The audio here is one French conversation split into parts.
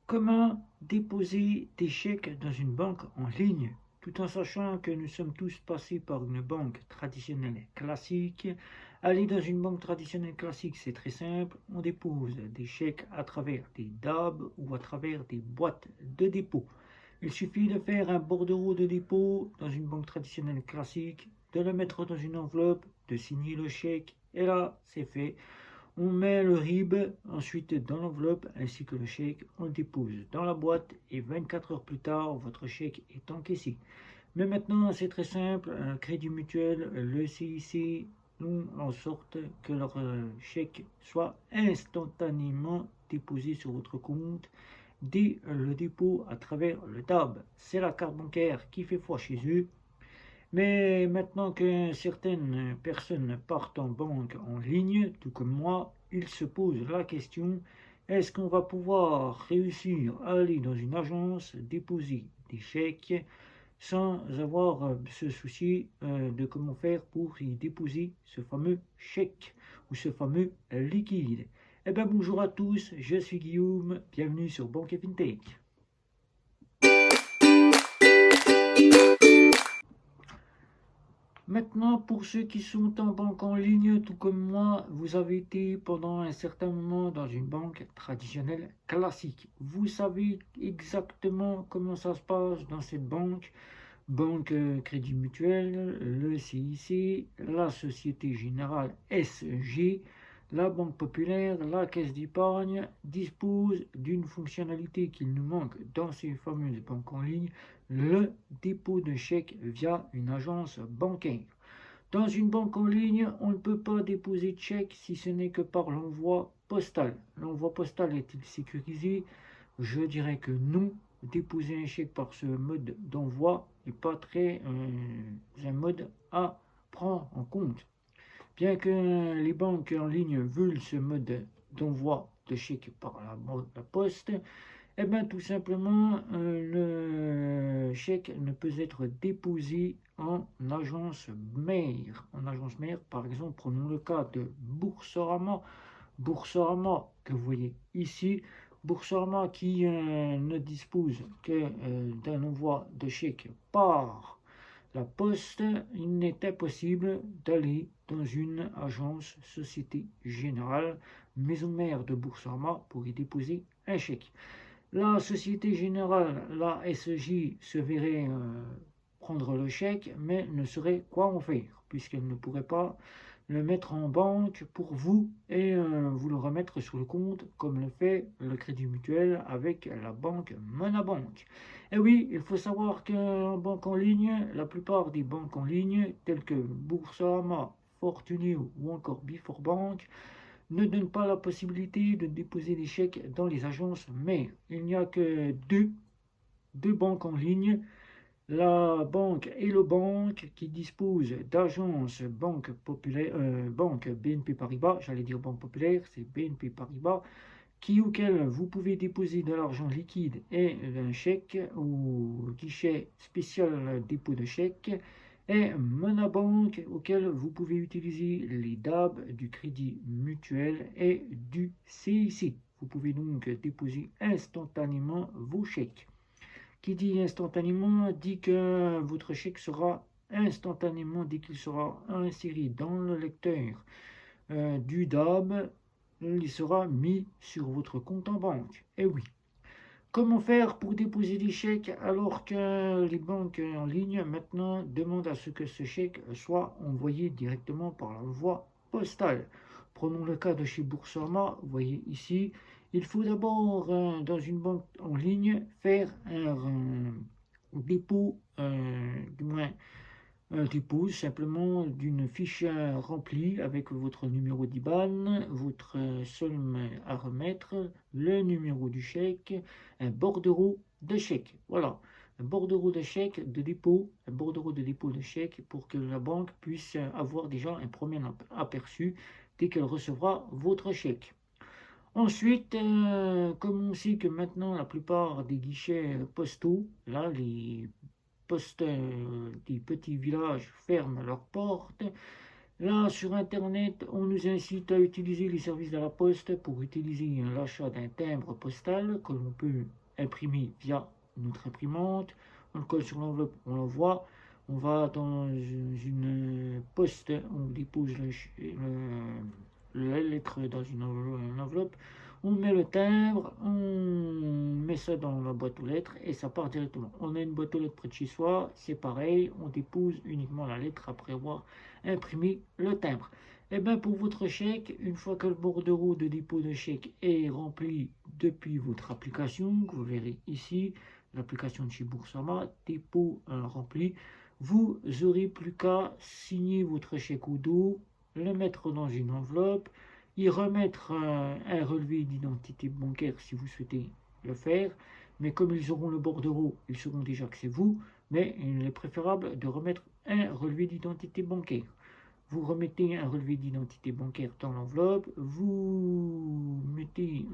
Comment déposer des chèques dans une banque en ligne, tout en sachant que nous sommes tous passés par une banque traditionnelle classique? Aller dans une banque traditionnelle classique, c'est très simple. On dépose des chèques à travers des DAB ou à travers des boîtes de dépôt. Il suffit de faire un bordereau de dépôt dans une banque traditionnelle classique, de le mettre dans une enveloppe, de signer le chèque, et là, c'est fait. On met le RIB ensuite dans l'enveloppe ainsi que le chèque, on le dépose dans la boîte et 24 heures plus tard, votre chèque est encaissé. Mais maintenant, c'est très simple, un crédit mutuel, le CIC, font en sorte que leur chèque soit instantanément déposé sur votre compte dès le dépôt à travers le DAB. C'est la carte bancaire qui fait foi chez eux. Mais maintenant que certaines personnes partent en banque en ligne, tout comme moi, ils se posent la question, est-ce qu'on va pouvoir réussir à aller dans une agence, déposer des chèques sans avoir ce souci de comment faire pour y déposer ce fameux chèque ou ce fameux liquide? Eh bien bonjour à tous, je suis Guillaume, bienvenue sur Banque et FinTech. Maintenant, pour ceux qui sont en banque en ligne, tout comme moi, vous avez été pendant un certain moment dans une banque traditionnelle classique. Vous savez exactement comment ça se passe dans cette banque. Banque Crédit Mutuel, le CIC, la Société Générale SG, la Banque Populaire, la Caisse d'épargne disposent d'une fonctionnalité qu'il nous manque dans ces fameuses banques en ligne, le dépôt de chèques via une agence bancaire. Dans une banque en ligne, on ne peut pas déposer de chèque si ce n'est que par l'envoi postal. L'envoi postal est-il sécurisé? Je dirais que non. Déposer un chèque par ce mode d'envoi n'est pas très un mode à prendre en compte. Bien que les banques en ligne veulent ce mode d'envoi de chèque par la poste, eh bien, tout simplement, le chèque ne peut être déposé en agence mère. En agence mère, par exemple, prenons le cas de Boursorama. Boursorama, que vous voyez ici, Boursorama qui ne dispose que d'un envoi de chèque par la poste, il n'est impossible d'aller dans une agence Société Générale, maison mère de Boursorama, pour y déposer un chèque. La Société Générale, la SJ, se verrait prendre le chèque, mais ne saurait quoi en faire, puisqu'elle ne pourrait pas le mettre en banque pour vous et vous le remettre sur le compte, comme le fait le Crédit Mutuel avec la banque Monabank. Et oui, il faut savoir qu'en banque en ligne, la plupart des banques en ligne, telles que Boursorama, Fortuneo ou encore Biforbank, ne donne pas la possibilité de déposer des chèques dans les agences mères. Il n'y a que deux banques en ligne, la banque Hello Bank qui dispose d'agences banque populaire, banque BNP Paribas, j'allais dire banque populaire, c'est BNP Paribas, auquel vous pouvez déposer de l'argent liquide et un chèque ou guichet spécial dépôt de chèque, et Monabank auquel vous pouvez utiliser les DAB du Crédit Mutuel et du CIC. Vous pouvez donc déposer instantanément vos chèques. Qui dit instantanément dit que votre chèque sera instantanément, dès qu'il sera inséré dans le lecteur du DAB, il sera mis sur votre compte en banque. Et oui. Comment faire pour déposer des chèques alors que les banques en ligne maintenant demandent à ce que ce chèque soit envoyé directement par la voie postale? Prenons le cas de chez Boursorama, vous voyez ici, il faut d'abord dans une banque en ligne faire un dépôt, du moins dépose simplement d'une fiche remplie avec votre numéro d'IBAN, votre somme à remettre, le numéro du chèque, un bordereau de chèque. Voilà, un bordereau de chèque de dépôt, un bordereau de dépôt de chèque pour que la banque puisse avoir déjà un premier aperçu dès qu'elle recevra votre chèque. Ensuite, comme on sait que maintenant la plupart des guichets postaux, là, les postes des petits villages ferment leurs portes, Là, sur Internet, on nous incite à utiliser les services de la poste pour utiliser l'achat d'un timbre postal que l'on peut imprimer via notre imprimante. On le colle sur l'enveloppe, on l'envoie. On va dans une poste, on dépose la lettre dans une enveloppe. On met le timbre, on met ça dans la boîte aux lettres et ça part directement. On a une boîte aux lettres près de chez soi, c'est pareil, on dépose uniquement la lettre après avoir imprimé le timbre. Et bien pour votre chèque, une fois que le bordereau de dépôt de chèque est rempli depuis votre application, que vous verrez ici, l'application de chez Boursorama, dépôt rempli, vous aurez plus qu'à signer votre chèque au dos, le mettre dans une enveloppe, y remettre un relevé d'identité bancaire si vous souhaitez le faire, mais comme ils auront le bordereau, ils sauront déjà que c'est vous, mais il est préférable de remettre un relevé d'identité bancaire. Vous remettez un relevé d'identité bancaire dans l'enveloppe, vous mettez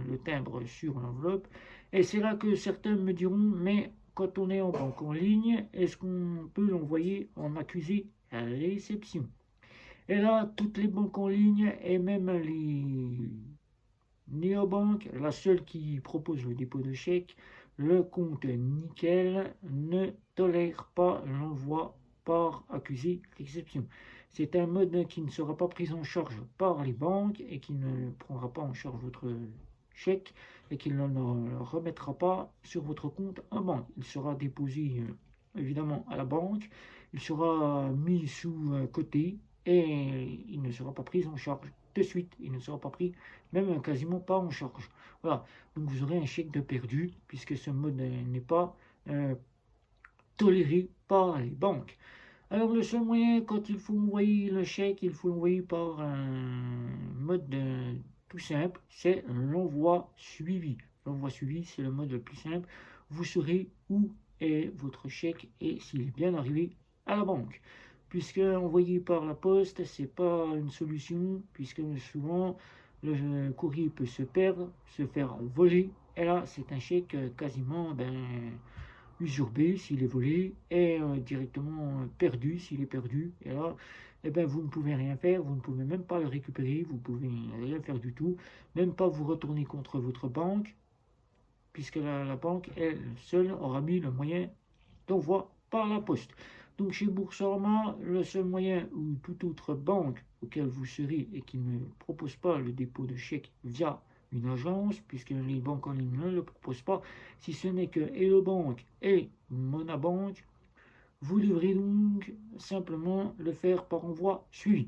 le timbre sur l'enveloppe, et c'est là que certains me diront, mais quand on est en banque en ligne, est-ce qu'on peut l'envoyer en accusé à réception? Et là, toutes les banques en ligne et même les néobanques, la seule qui propose le dépôt de chèque, le compte nickel, ne tolère pas l'envoi par accusé réception. C'est un mode qui ne sera pas pris en charge par les banques et qui ne prendra pas en charge votre chèque et qui ne le remettra pas sur votre compte en banque. Il sera déposé évidemment à la banque, il sera mis sous côté et il ne sera pas pris en charge de suite. Il ne sera pas pris, même quasiment pas en charge. Voilà, donc vous aurez un chèque de perdu puisque ce mode n'est pas toléré par les banques. Alors le seul moyen, quand il faut envoyer le chèque, il faut l'envoyer par un mode tout simple, c'est l'envoi suivi. L'envoi suivi, c'est le mode le plus simple. Vous saurez où est votre chèque et s'il est bien arrivé à la banque. Puisque envoyé par la poste, c'est pas une solution, puisque souvent le courrier peut se perdre, se faire voler. Et là, c'est un chèque quasiment usurpé s'il est volé et directement perdu s'il est perdu. Et là, eh ben, vous ne pouvez rien faire, vous ne pouvez même pas le récupérer, vous ne pouvez rien faire du tout, même pas vous retourner contre votre banque, puisque la banque, elle seule, aura mis le moyen d'envoi par la poste. Donc chez Boursorama, le seul moyen ou toute autre banque auquel vous serez et qui ne propose pas le dépôt de chèque via une agence, puisque les banques en ligne ne le proposent pas, si ce n'est que Hello Bank et Monabank, vous devrez donc simplement le faire par envoi suivi.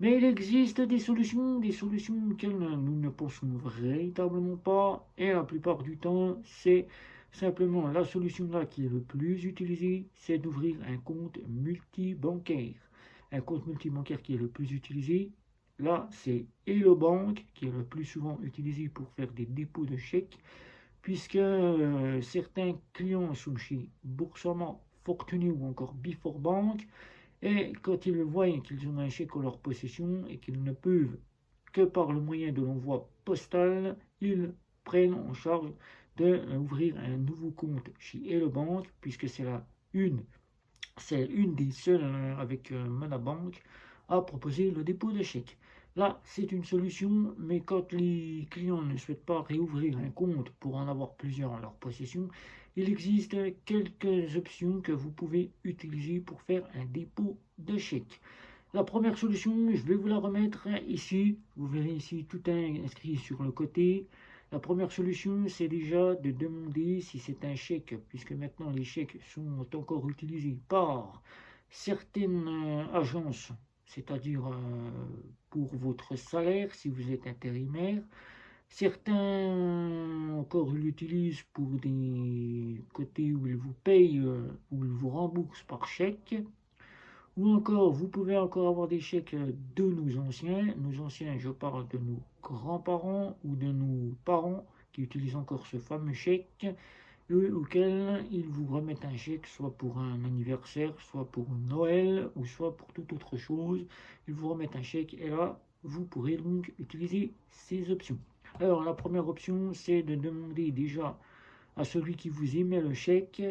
Mais il existe des solutions auxquelles nous ne pensons véritablement pas, et la plupart du temps, c'est simplement la solution là qui est le plus utilisée, c'est d'ouvrir un compte multibancaire. Un compte multibancaire qui est le plus utilisé, là, c'est Hello Bank qui est le plus souvent utilisé pour faire des dépôts de chèques, puisque certains clients sont chez Boursorama, Fortuné ou encore Before Bank, et quand ils voient qu'ils ont un chèque en leur possession et qu'ils ne peuvent que par le moyen de l'envoi postal, ils prennent en charge d'ouvrir un nouveau compte chez Hello Bank, puisque c'est une des seules avec Monabank à proposer le dépôt de chèque. Là, c'est une solution, mais quand les clients ne souhaitent pas réouvrir un compte pour en avoir plusieurs en leur possession, il existe quelques options que vous pouvez utiliser pour faire un dépôt de chèque. La première solution, je vais vous la remettre ici. Vous verrez ici tout inscrit sur le côté. La première solution, c'est déjà de demander si c'est un chèque, puisque maintenant les chèques sont encore utilisés par certaines agences, c'est-à-dire pour votre salaire si vous êtes intérimaire. Certains encore l'utilisent pour des côtés où ils vous payent, où ils vous remboursent par chèque. Ou encore, vous pouvez encore avoir des chèques de nos anciens. Nos anciens, je parle de nos grands-parents ou de nos parents qui utilisent encore ce fameux chèque, auquel ils vous remettent un chèque, soit pour un anniversaire, soit pour Noël, ou soit pour toute autre chose. Ils vous remettent un chèque et là, vous pourrez donc utiliser ces options. Alors, la première option, c'est de demander déjà à celui qui vous émet le chèque,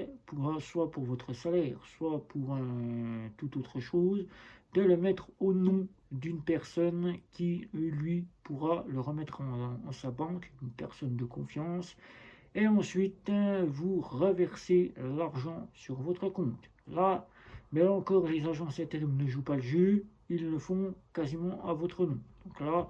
soit pour votre salaire, soit pour toute autre chose, de le mettre au nom d'une personne qui, lui, pourra le remettre en sa banque, une personne de confiance, et ensuite vous reversez l'argent sur votre compte. Là, mais là encore, les agences intérim ne jouent pas le jeu, ils le font quasiment à votre nom. Donc là,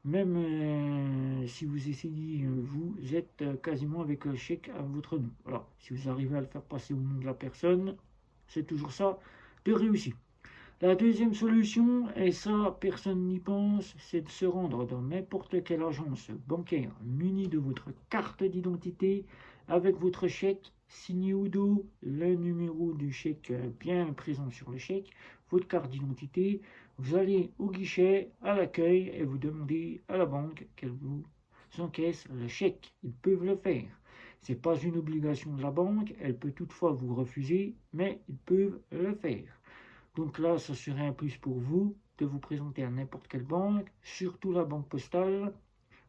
même si vous essayez, vous êtes quasiment avec un chèque à votre nom. Voilà. Si vous arrivez à le faire passer au nom de la personne, c'est toujours ça de réussir. La deuxième solution, et ça personne n'y pense, c'est de se rendre dans n'importe quelle agence bancaire munie de votre carte d'identité avec votre chèque signé au dos, le numéro du chèque bien présent sur le chèque, votre carte d'identité. Vous allez au guichet, à l'accueil et vous demandez à la banque qu'elle vous encaisse le chèque. Ils peuvent le faire. Ce n'est pas une obligation de la banque, elle peut toutefois vous refuser, mais ils peuvent le faire. Donc là, ça serait un plus pour vous de vous présenter à n'importe quelle banque, surtout la banque postale,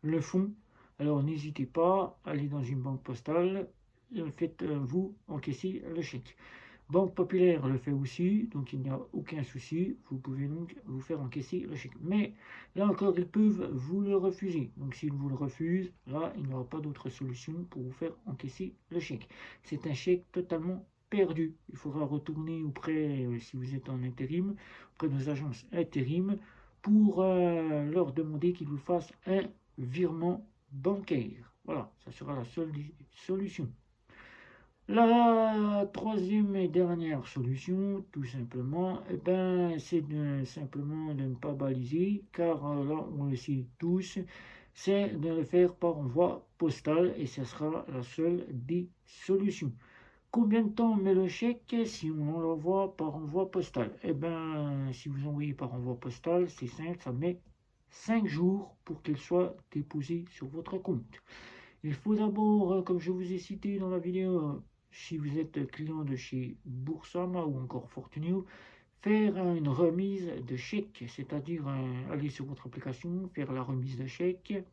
le font. Alors n'hésitez pas, allez dans une banque postale, faites-vous encaisser le chèque. Banque Populaire le fait aussi, donc il n'y a aucun souci, vous pouvez donc vous faire encaisser le chèque. Mais là encore, ils peuvent vous le refuser. Donc s'ils vous le refusent, là, il n'y aura pas d'autre solution pour vous faire encaisser le chèque. C'est un chèque totalement perdu. Il faudra retourner auprès, si vous êtes en intérim, auprès de nos agences intérim pour leur demander qu'ils vous fassent un virement bancaire. Voilà, ça sera la seule solution. La troisième et dernière solution, tout simplement, c'est simplement de ne pas baliser, car là, on le sait tous, c'est de le faire par envoi postal et ce sera la seule des solutions. Combien de temps met le chèque si on l'envoie par envoi postal? Si vous envoyez par envoi postal, c'est simple, ça met 5 jours pour qu'il soit déposé sur votre compte. Il faut d'abord, comme je vous ai cité dans la vidéo, si vous êtes client de chez Boursorama ou encore Fortunio, faire une remise de chèque, c'est-à-dire aller sur votre application, faire la remise de chèque,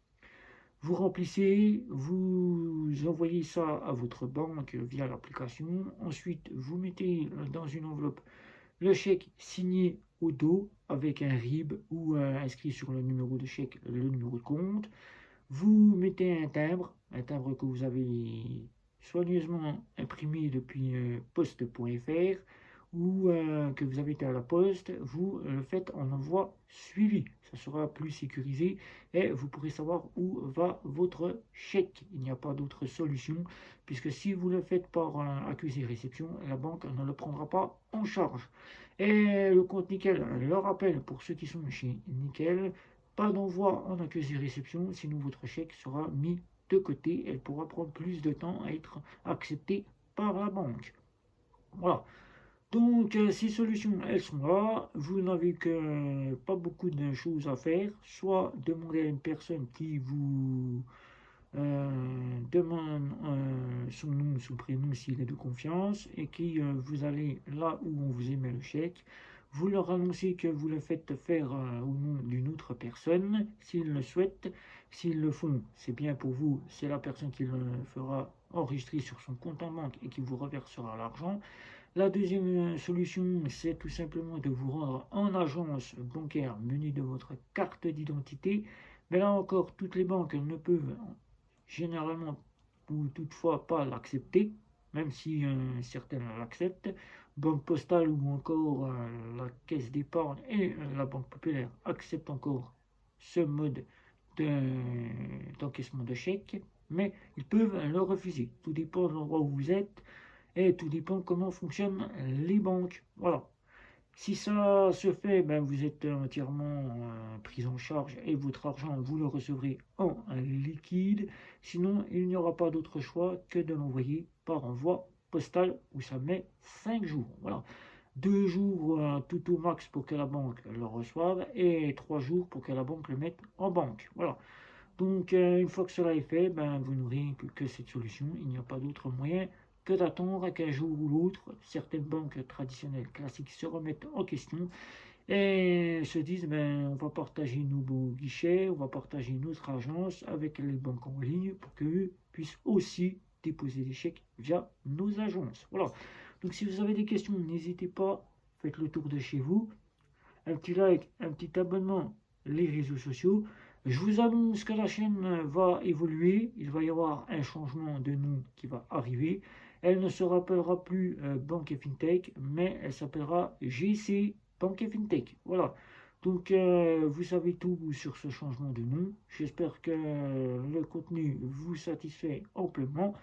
vous remplissez, vous envoyez ça à votre banque via l'application, ensuite vous mettez dans une enveloppe le chèque signé au dos avec un RIB ou inscrit sur le numéro de chèque, le numéro de compte. Vous mettez un timbre que vous avez soigneusement imprimé depuis poste.fr ou que vous avez été à la poste, vous le faites en envoi suivi. Ça sera plus sécurisé et vous pourrez savoir où va votre chèque. Il n'y a pas d'autre solution puisque si vous le faites par accusé réception, la banque ne le prendra pas en charge. Et le compte Nickel le rappelle pour ceux qui sont chez Nickel, pas d'envoi en accusé réception, sinon votre chèque sera mis de côté. Elle pourra prendre plus de temps à être acceptée par la banque. Voilà. Donc, ces solutions, elles sont là. Vous n'avez que pas beaucoup de choses à faire. Soit demander à une personne qui vous demande son nom, son prénom s'il est de confiance et qui vous allez là où on vous émet le chèque. Vous leur annoncez que vous le faites faire au nom d'une autre personne, s'ils le souhaitent. S'ils le font, c'est bien pour vous, c'est la personne qui le fera enregistrer sur son compte en banque et qui vous reversera l'argent. La deuxième solution, c'est tout simplement de vous rendre en agence bancaire munie de votre carte d'identité. Mais là encore, toutes les banques ne peuvent généralement ou toutefois pas l'accepter, même si certaines l'acceptent. Banque postale ou encore la caisse d'épargne et la banque populaire acceptent encore ce mode d'encaissement de chèques, mais ils peuvent le refuser. Tout dépend de l'endroit où vous êtes et tout dépend comment fonctionnent les banques. Voilà. Si ça se fait, vous êtes entièrement pris en charge et votre argent, vous le recevrez en liquide. Sinon, il n'y aura pas d'autre choix que de l'envoyer par envoi postal où ça met 5 jours. Voilà. 2 jours tout au max pour que la banque le reçoive et 3 jours pour que la banque le mette en banque. Voilà. Donc, une fois que cela est fait, vous n'aurez que cette solution. Il n'y a pas d'autre moyen que d'attendre qu'un jour ou l'autre, certaines banques traditionnelles classiques se remettent en question et se disent on va partager nos beaux guichets, on va partager notre agence avec les banques en ligne pour qu'eux puissent aussi déposer des chèques via nos agences. Voilà. Donc si vous avez des questions, n'hésitez pas, faites le tour de chez vous. un petit like, un petit abonnement, les réseaux sociaux. Je vous annonce que la chaîne va évoluer, il va y avoir un changement de nom qui va arriver. Elle ne se rappellera plus Banque et FinTech, mais elle s'appellera GC Banque et FinTech. Voilà. Donc vous savez tout sur ce changement de nom. J'espère que le contenu vous satisfait amplement.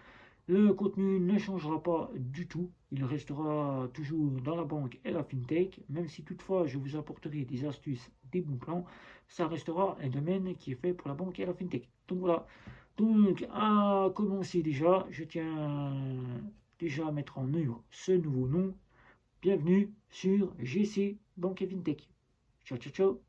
Le contenu ne changera pas du tout, il restera toujours dans la banque et la fintech, même si toutefois je vous apporterai des astuces, des bons plans, ça restera un domaine qui est fait pour la banque et la fintech. Donc voilà, donc à commencer déjà, je tiens déjà à mettre en œuvre ce nouveau nom. Bienvenue sur GC Banque et Fintech. Ciao ciao ciao.